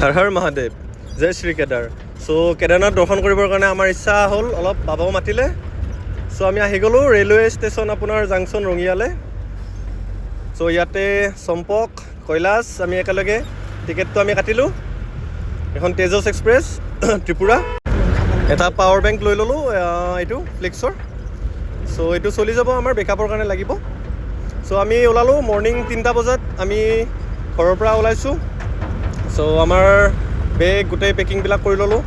হৰ হৰ মহাদেৱ, জয় শ্ৰী কেদাৰ। চ' কেদাৰনাথ দৰ্শন কৰিবৰ কাৰণে আমাৰ ইচ্ছা হ'ল, অলপ বাবাও মাতিলে। চ' আমি আহি গ'লোঁ ৰেলৱে ষ্টেচন আপোনাৰ জাংচন ৰঙিয়ালৈ। চ' ইয়াতে চম্পক কৈলাশ আমি একেলগে টিকেটটো আমি কাটিলোঁ। এখন তেজছ এক্সপ্ৰেছ ত্ৰিপুৰা। এটা পাৱাৰ বেংক লৈ ল'লোঁ এইটো ফ্লিক্সৰ। চ' এইটো চলি যাব, আমাৰ বেকআপৰ কাৰণে লাগিব। চ' আমি ওলালোঁ মৰ্ণিং 3টা বজাত আমি ঘৰৰ পৰা ওলাইছোঁ। চ' আমাৰ বেগ গোটেই পেকিংবিলাক কৰি ল'লোঁ।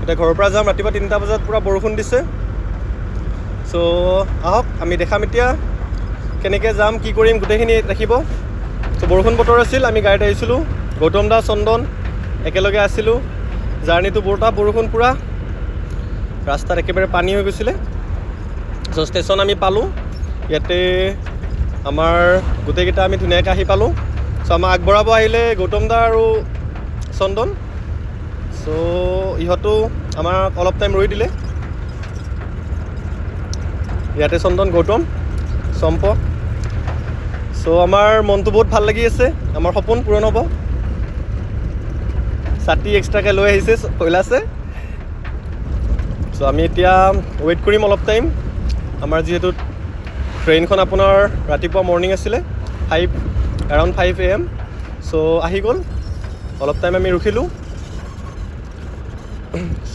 এতিয়া ঘৰৰ পৰা যাম, ৰাতিপুৱা 3টা বজাত পূৰা বৰষুণ দিছে। চ' আহক আমি দেখাম এতিয়া কেনেকৈ যাম, কি কৰিম, গোটেইখিনি ৰাখিব। চ' বৰষুণ বতৰ আছিল, আমি গাড়ীত আহিছিলোঁ। গৌতম দা, চন্দন একেলগে আছিলোঁ। জাৰ্ণিটো বৰষুণ পূৰা, ৰাস্তাত একেবাৰে পানী হৈ গৈছিলে। চ' ষ্টেচন আমি পালোঁ। ইয়াতে আমাৰ গোটেইকেইটা আমি ধুনীয়াকৈ আহি পালোঁ। চ' আমাক আগবঢ়াব আহিলে গৌতম দা আৰু চন্দন। চ' ইহঁতো আমাক অলপ টাইম ৰৈ দিলে। ইয়াতে চন্দন, গৌতম, চম্পক। চ' আমাৰ মনটো বহুত ভাল লাগি আছে, আমাৰ সপোন পূৰণ হ'ব। ছাতি এক্সট্ৰাকৈ লৈ আহিছে কৈলাশে। চ' আমি এতিয়া ৱেইট কৰিম অলপ টাইম। আমাৰ যিহেতু ট্ৰেইনখন আপোনাৰ ৰাতিপুৱা মৰ্ণিং আছিলে, এৰাউণ্ড 5 AM। চ' আহি গ'ল, অলপ টাইম আমি ৰখিলোঁ।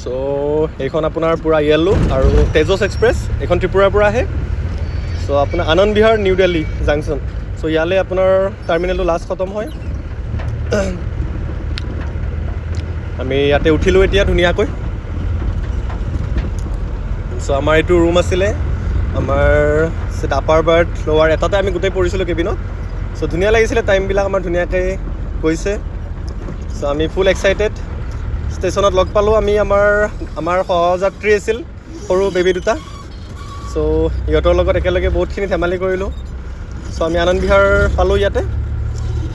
চ' এইখন আপোনাৰ পূৰা য়েল্লো আৰু তেজছ এক্সপ্ৰেছ, এইখন ত্ৰিপুৰাৰ পৰা আহে। চ' আপোনাৰ আনন্দ বিহাৰ নিউ দিল্লী জাংচন। চ' ইয়ালৈ আপোনাৰ টাৰ্মিনেলটো লাষ্ট খতম হয়। আমি ইয়াতে উঠিলোঁ এতিয়া ধুনীয়াকৈ। চ' আমাৰ এইটো ৰুম আছিলে, আমাৰ আপাৰ বাৰ্থ লোৱাৰ এটাতে আমি গোটেই পৰিছিলোঁ কেবিনত। চ' ধুনীয়া লাগিছিলে, টাইমবিলাক আমাৰ ধুনীয়াকৈ গৈছে। চ' আমি ফুল এক্সাইটেড। ষ্টেচনত লগ পালোঁ আমি আমাৰ সহযাত্ৰী আছিল, সৰু বেবী দুটা। চ' ইহঁতৰ লগত একেলগে বহুতখিনি ধেমালি কৰিলোঁ। চ' আমি আনন্দ বিহাৰ পালোঁ ইয়াতে।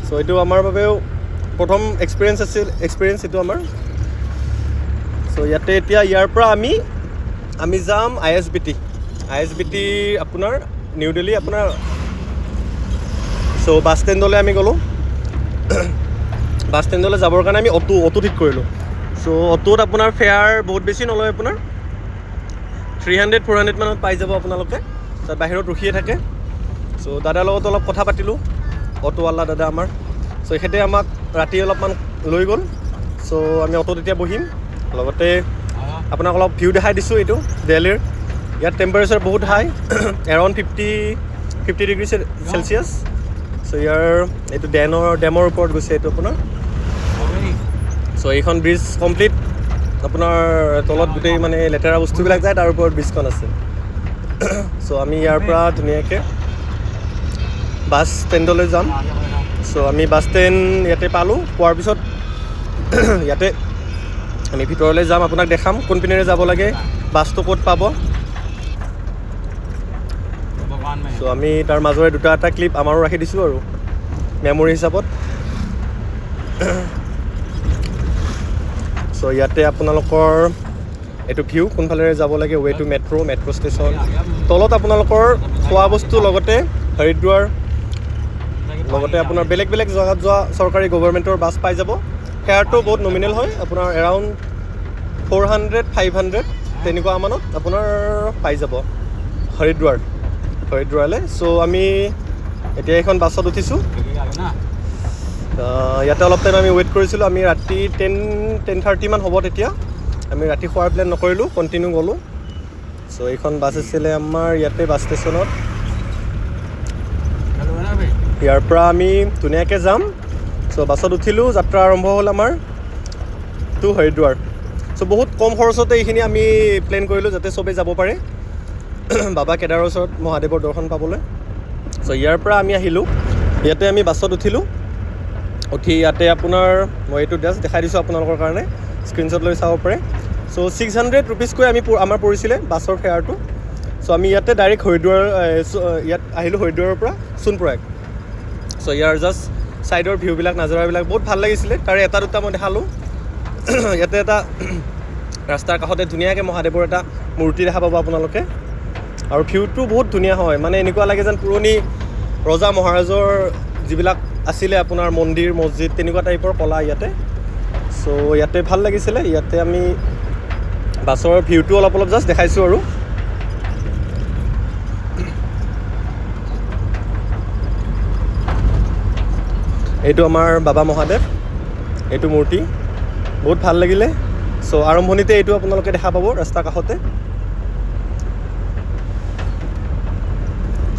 চ' এইটো আমাৰ বাবেও প্ৰথম এক্সপিৰিয়েঞ্চ এইটো আমাৰ। চ' ইয়াতে এতিয়া ইয়াৰ পৰা আমি যাম ISBT আপোনাৰ নিউ দিল্লী আপোনাৰ। চ' বাছ ষ্টেণ্ডলৈ আমি গ'লোঁ। বাছ ষ্টেণ্ডলৈ যাবৰ কাৰণে আমি অটো ঠিক কৰিলোঁ। চ' অটোত আপোনাৰ ফেয়াৰ বহুত বেছি নলয়, আপোনাৰ 300-400 মানত পাই যাব আপোনালোকে। তাত বাহিৰত ৰখিয়ে থাকে। চ' দাদাৰ লগত অলপ কথা পাতিলোঁ, অটোৱালা দাদা আমাৰ। চ' এখেতে আমাক ৰাতি অলপমান লৈ গ'ল। চ' আমি অটোত এতিয়া বহিম, লগতে আপোনাক অলপ ভিউ দেখাই দিছোঁ এইটো দিল্লীৰ। ইয়াত টেম্পাৰেচাৰ বহুত হাই, এৰাউণ্ড 50 ডিগ্ৰী চেলচিয়াছ। চ' ইয়াৰ এইটো ডেমৰ ওপৰত গৈছে এইটো আপোনাৰ। চ' এইখন ব্ৰিজ কমপ্লিট আপোনাৰ তলত গোটেই মানে লেতেৰা বস্তুবিলাক যায়, তাৰ ওপৰত ব্ৰিজখন আছে। চ' আমি ইয়াৰ পৰা ধুনীয়াকৈ বাছ ষ্টেণ্ডলৈ যাম। চ' আমি বাছ ষ্টেণ্ড ইয়াতে পালোঁ। পোৱাৰ পিছত ইয়াতে আমি ভিতৰলৈ যাম, আপোনাক দেখাম কোনপিনেৰে যাব লাগে, বাছটো ক'ত পাব। চ' আমি তাৰ মাজৰে এটা ক্লিপ আমাৰো ৰাখি দিছোঁ আৰু মেমৰি হিচাপত। চ' ইয়াতে আপোনালোকৰ এইটো ভিউ, কোনফালেৰে যাব লাগে, ৱে টু মেট্ৰ' ষ্টেচন। তলত আপোনালোকৰ খোৱা বস্তু, লগতে হৰিদ্বাৰ, লগতে আপোনাৰ বেলেগ জেগাত যোৱা চৰকাৰী গভৰ্ণমেণ্টৰ বাছ পাই যাব। ফেয়াৰটো বহুত নমিনেল হয়, আপোনাৰ এৰাউণ্ড 400-500 তেনেকুৱা মানত আপোনাৰ পাই যাব হৰিদ্বাৰলৈ। চ' আমি এতিয়া এইখন বাছত উঠিছোঁ। ইয়াতে অলপ টাইম আমি ৱেইট কৰিছিলোঁ। আমি ৰাতি 10:30 মান হ'ব তেতিয়া। আমি ৰাতি খোৱাৰ প্লেন নকৰিলোঁ, কণ্টিনিউ গ'লোঁ। চ' এইখন বাছ আছিলে আমাৰ ইয়াতে বাছ ষ্টেচনত। ইয়াৰ পৰা আমি ধুনীয়াকৈ যাম। চ' বাছত উঠিলোঁ, যাত্ৰা আৰম্ভ হ'ল আমাৰ টু হৰিদ্বাৰ। চ' বহুত কম খৰচতে এইখিনি আমি প্লেন কৰিলোঁ, যাতে চবেই যাব পাৰে বাবা কেদাৰৰ ওচৰত মহাদেৱৰ দৰ্শন পাবলৈ। চ' ইয়াৰ পৰা আমি আহিলোঁ, ইয়াতে আমি বাছত উঠিলোঁ। উঠি ইয়াতে আপোনাৰ মই এইটো জাষ্ট দেখাই দিছোঁ আপোনালোকৰ কাৰণে, স্ক্ৰীনশ্বট লৈ চাব পাৰে। চ' 600 ৰুপিজকৈ আমাৰ পৰিছিলে বাছৰ ফেয়াৰটো। চ' আমি ইয়াতে ডাইৰেক্ট ইয়াত আহিলোঁ হৰিদ্বাৰৰ পৰা সোণপ্ৰয়াগ। চ' ইয়াৰ জাষ্ট ছাইডৰ ভিউবিলাক, নাজাৰাবিলাক বহুত ভাল লাগিছিলে। তাৰে এটা দুটা মই দেখালোঁ। ইয়াতে এটা ৰাস্তাৰ কাষতে ধুনীয়াকৈ মহাদেৱৰ এটা মূৰ্তি দেখা পাব আপোনালোকে। আৰু ভিউটো বহুত ধুনীয়া হয়, মানে এনেকুৱা লাগে যেন পুৰণি ৰজা মহাৰাজৰ যিবিলাক আছিলে আপোনাৰ মন্দিৰ মছজিদ, তেনেকুৱা টাইপৰ কলা ইয়াতে। চ' ইয়াতে ভাল লাগিছিলে। ইয়াতে আমি বাছৰ ভিউটো অলপ জাষ্ট দেখাইছোঁ আৰু। এইটো আমাৰ বাবা মহাদেৱ, এইটো মূৰ্তি বহুত ভাল লাগিলে। চ' আৰম্ভণিতে এইটো আপোনালোকে দেখা পাব ৰাস্তাৰ কাষতে।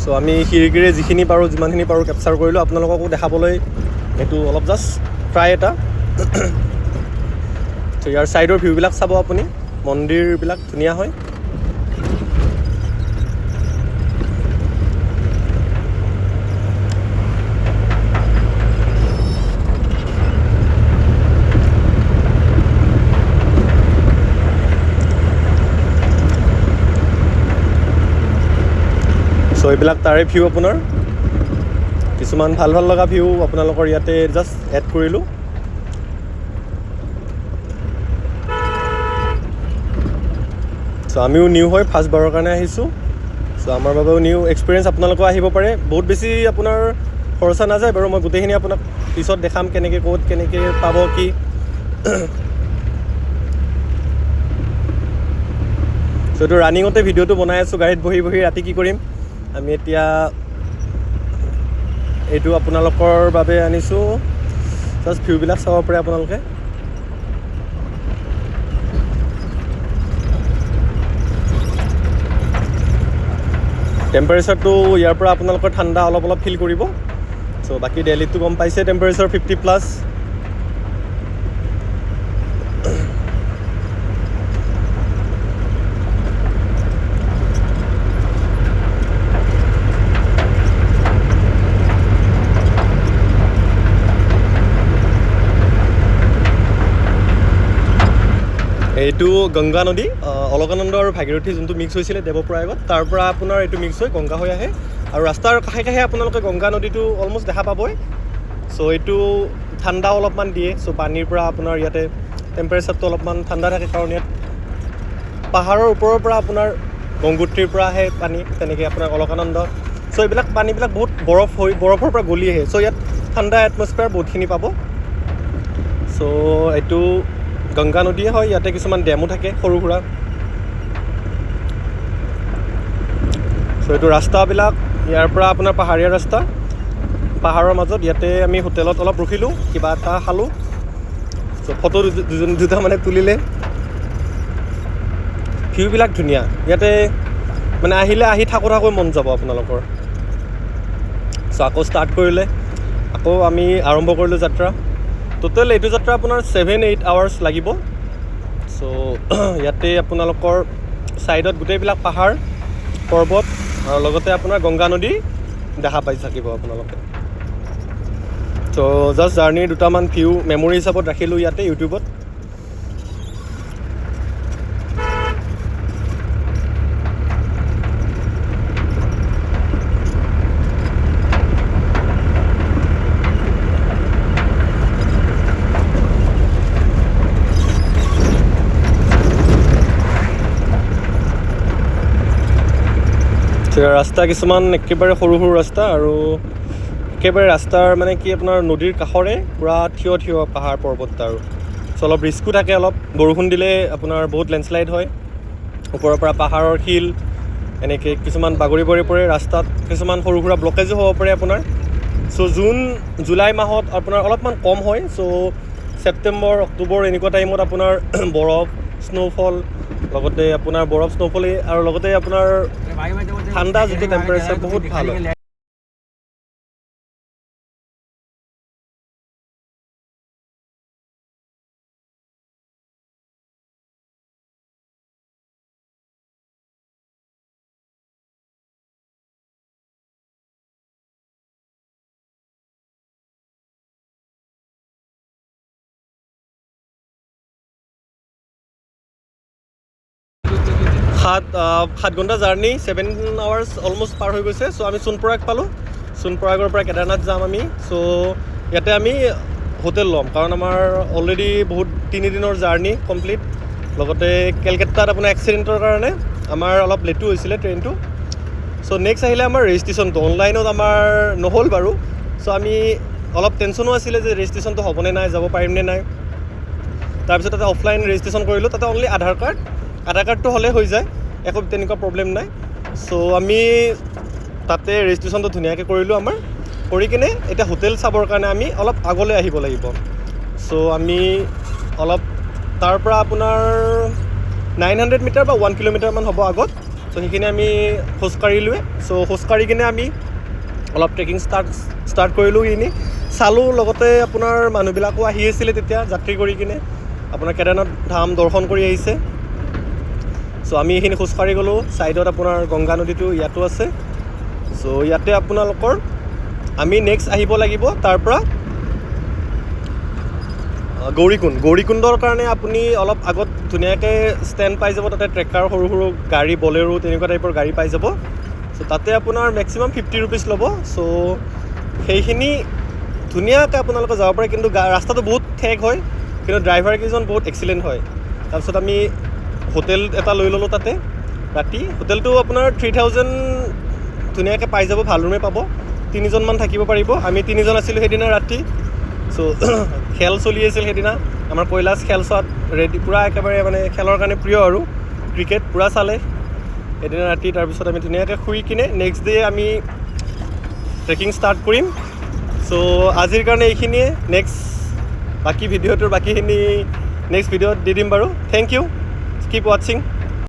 চ' আমি খিৰিকীৰে যিখিনি পাৰোঁ যিমানখিনি পাৰোঁ কেপচাৰ কৰিলোঁ আপোনালোককো দেখাবলৈ। এইটো অলপ জাষ্ট ট্ৰাই এটা। চ' ইয়াৰ ছাইডৰ ভিউবিলাক চাব আপুনি, মন্দিৰবিলাক ধুনীয়া হয়। চ' এইবিলাক তাৰে ভিউ আপোনাৰ, কিছুমান ভাল লগা ভিউ আপোনালোকৰ ইয়াতে জাষ্ট এড কৰিলোঁ। চ' আমিও নিউ হয় ফাৰ্ষ্টবাৰৰ কাৰণে আহিছোঁ। চ' আমাৰ বাবেও নিউ এক্সপিৰিয়েঞ্চ, আপোনালোকেও আহিব পাৰে। বহুত বেছি আপোনাৰ খৰচা নাযায় বাৰু, মই গোটেইখিনি আপোনাক পিছত দেখাম কেনেকৈ ক'ত কেনেকৈ পাব কি। চ' এইটো ৰানিঙতে ভিডিঅ'টো বনাই আছোঁ, গাড়ীত বহি ৰাতি কি কৰিম। আমি এতিয়া এইটো আপোনালোকৰ বাবে আনিছোঁ, জাষ্ট ভিউবিলাক চাব পাৰে আপোনালোকে। টেম্পাৰেচাৰটো ইয়াৰ পৰা আপোনালোকৰ ঠাণ্ডা অলপ ফিল কৰিব। চ' বাকী দিল্লীতটো গম পাইছে টেম্পাৰেচাৰ 50+। এইটো গংগা নদী, অলকানন্দ আৰু ভাগীৰথী যোনটো মিক্স হৈছিলে দেৱপ্ৰয়াগত, তাৰ পৰা আপোনাৰ এইটো মিক্স হৈ গংগা হৈ আহে। আৰু ৰাস্তাৰ কাষে আপোনালোকে গংগা নদীটো অলমষ্ট দেখা পাবই। চ' এইটো ঠাণ্ডা অলপমান দিয়ে। চ' পানীৰ পৰা আপোনাৰ ইয়াতে টেম্পাৰেচাৰটো অলপমান ঠাণ্ডা থাকে, কাৰণ ইয়াত পাহাৰৰ ওপৰৰ পৰা আপোনাৰ গংগোত্ৰীৰ পৰা আহে পানী, তেনেকৈ আপোনাৰ অলকানন্দ। চ' এইবিলাক পানীবিলাক বহুত বৰফৰ পৰা গলি আহে। চ' ইয়াত ঠাণ্ডা এটমছফিয়াৰ বহুতখিনি পাব। চ' এইটো গংগা নদীয়ে হয়, ইয়াতে কিছুমান ডেমো থাকে সৰু সুৰা। চ' এইটো ৰাস্তাবিলাক ইয়াৰ পৰা আপোনাৰ পাহাৰীয়া ৰাস্তা, পাহাৰৰ মাজত। ইয়াতে আমি হোটেলত অলপ ৰখিলোঁ, কিবা এটা খালোঁ। চ' ফটো দুটা মানে তুলিলে। ভিউবিলাক ধুনীয়া, ইয়াতে মানে আহিলে আহি থাকোঁ মন যাব আপোনালোকৰ। চ' আকৌ ষ্টাৰ্ট কৰিলে, আকৌ আমি আৰম্ভ কৰিলোঁ যাত্ৰা। টোটেল এইটো যাত্ৰা আপোনাৰ 7-8 আৱাৰ্ছ লাগিব। চ' ইয়াতে আপোনালোকৰ ছাইডত গোটেইবিলাক পাহাৰ পৰ্বত আৰু লগতে আপোনাৰ গংগা নদী দেখা পাই থাকিব আপোনালোকে। চ' জাষ্ট জাৰ্ণিৰ দুটামান ভিউ মেমৰি হিচাপত ৰাখিলোঁ ইয়াতে ইউটিউবত। ৰাস্তা কিছুমান একেবাৰে সৰু ৰাস্তা, আৰু একেবাৰে ৰাস্তাৰ মানে কি আপোনাৰ নদীৰ কাষৰে পূৰা থিয় পাহাৰ পৰ্বত। আৰু চ' অলপ ৰিস্কো থাকে, অলপ বৰষুণ দিলে আপোনাৰ বহুত লেণ্ডশ্লাইড হয়। ওপৰৰ পৰা পাহাৰৰ শিল এনেকৈ কিছুমান বাগৰি পৰে ৰাস্তাত, কিছুমান সৰু সুৰা ব্লকেজো হ'ব পাৰে আপোনাৰ। চ' জুলাই মাহত আপোনাৰ অলপমান কম হয়। চ' ছেপ্টেম্বৰ অক্টোবৰ এনেকুৱা টাইমত আপোনাৰ বৰফ স্ন'ফল, লগতে আপোনাৰ স্ন'ফল আৰু লগতে আপোনাৰ ঠাণ্ডা যিটো টেম্পাৰেচাৰ বহুত ভাল হয়। সাত ঘণ্টা জাৰ্ণি, 7 আৱাৰ্ছ অলমষ্ট পাৰ হৈ গৈছে। চ' আমি সোণপৰাগ পালোঁ। সোণপৰাগৰ পৰা কেদাৰনাথ যাম আমি। চ' ইয়াতে আমি হোটেল ল'ম, কাৰণ আমাৰ অলৰেডি 3 দিনৰ জাৰ্ণি কমপ্লিট। লগতে কেলকাতাত আপোনাৰ এক্সিডেণ্টৰ কাৰণে আমাৰ অলপ লেটো হৈছিলে ট্ৰেইনটো। চ' নেক্সট আহিলে আমাৰ ৰেজিষ্ট্ৰেশ্যনটো অনলাইনত আমাৰ নহ'ল বাৰু। চ' আমি অলপ টেনশ্যনো আছিলে যে ৰেজিষ্ট্ৰেশ্যনটো হ'বনে নাই, যাব পাৰিমনে নাই। তাৰপিছত তাতে অফলাইন ৰেজিষ্ট্ৰেশ্যন কৰিলোঁ, তাতে অনলি আধাৰ কাৰ্ডটো হ'লে হৈ যায়, একো তেনেকুৱা প্ৰব্লেম নাই। চ' আমি তাতে ৰেজিষ্ট্ৰেশ্যনটো ধুনীয়াকৈ কৰিলোঁ আমাৰ, কৰি কিনে এতিয়া হোটেল চাবৰ কাৰণে আমি অলপ আগলৈ আহিব লাগিব। চ' আমি অলপ তাৰ পৰা আপোনাৰ 900 মিটাৰ বা 1 কিলোমিটাৰমান হ'ব আগত। চ' সেইখিনি আমি খোজকাঢ়িলোৱে। চ' খোজকাঢ়ি কিনে আমি অলপ ট্ৰেকিং ষ্টাৰ্ট কৰিলোঁ। এইখিনি চালোঁ, লগতে আপোনাৰ মানুহবিলাকো আহি আছিলে তেতিয়া যাত্ৰী কৰি কিনে আপোনাৰ কেদাৰনাথ ধাম দৰ্শন কৰি আহিছে। চ' আমি এইখিনি খোজকাঢ়ি গ'লোঁ। ছাইডত আপোনাৰ গংগা নদীটো ইয়াতো আছে। চ' ইয়াতে আপোনালোকৰ আমি নেক্সট আহিব লাগিব তাৰ পৰা গৌৰীকুণ্ডৰ কাৰণে আপুনি অলপ আগত ধুনীয়াকৈ ষ্টেণ্ড পাই যাব। তাতে ট্ৰেকাৰ সৰু সৰু গাড়ী, বলেৰো তেনেকুৱা টাইপৰ গাড়ী পাই যাব। চ' তাতে আপোনাৰ মেক্সিমাম 50 ৰুপিজ ল'ব। চ' সেইখিনি ধুনীয়াকৈ আপোনালোকে যাব পাৰে, কিন্তু ৰাস্তাটো বহুত ঠেক হয়, কিন্তু ড্ৰাইভাৰ কেইজন বহুত এক্সিলেণ্ট হয়। তাৰপিছত আমি হোটেল এটা লৈ ল'লোঁ তাতে ৰাতি। হোটেলটো আপোনাৰ 3000 ধুনীয়াকৈ পাই যাব, ভাল ৰুমে পাব, 3জনমান থাকিব পাৰিব। আমি 3জন আছিলোঁ সেইদিনা ৰাতি। চ' খেল চলি আছিল সেইদিনা, আমাৰ কৈলাশ খেল চোৱাত ৰেডি, পূৰা একেবাৰে মানে খেলৰ কাৰণে প্ৰিয় আৰু ক্ৰিকেট পূৰা চালে সেইদিনা ৰাতি। তাৰপিছত আমি ধুনীয়াকৈ শুই কিনে নেক্সট ডে আমি ট্ৰেকিং ষ্টাৰ্ট কৰিম। চ' আজিৰ কাৰণে এইখিনিয়ে। বাকী ভিডিঅ'টোৰ বাকীখিনি নেক্সট ভিডিঅ'ত দি দিম বাৰু। Thank you, keep ৱাটছিং।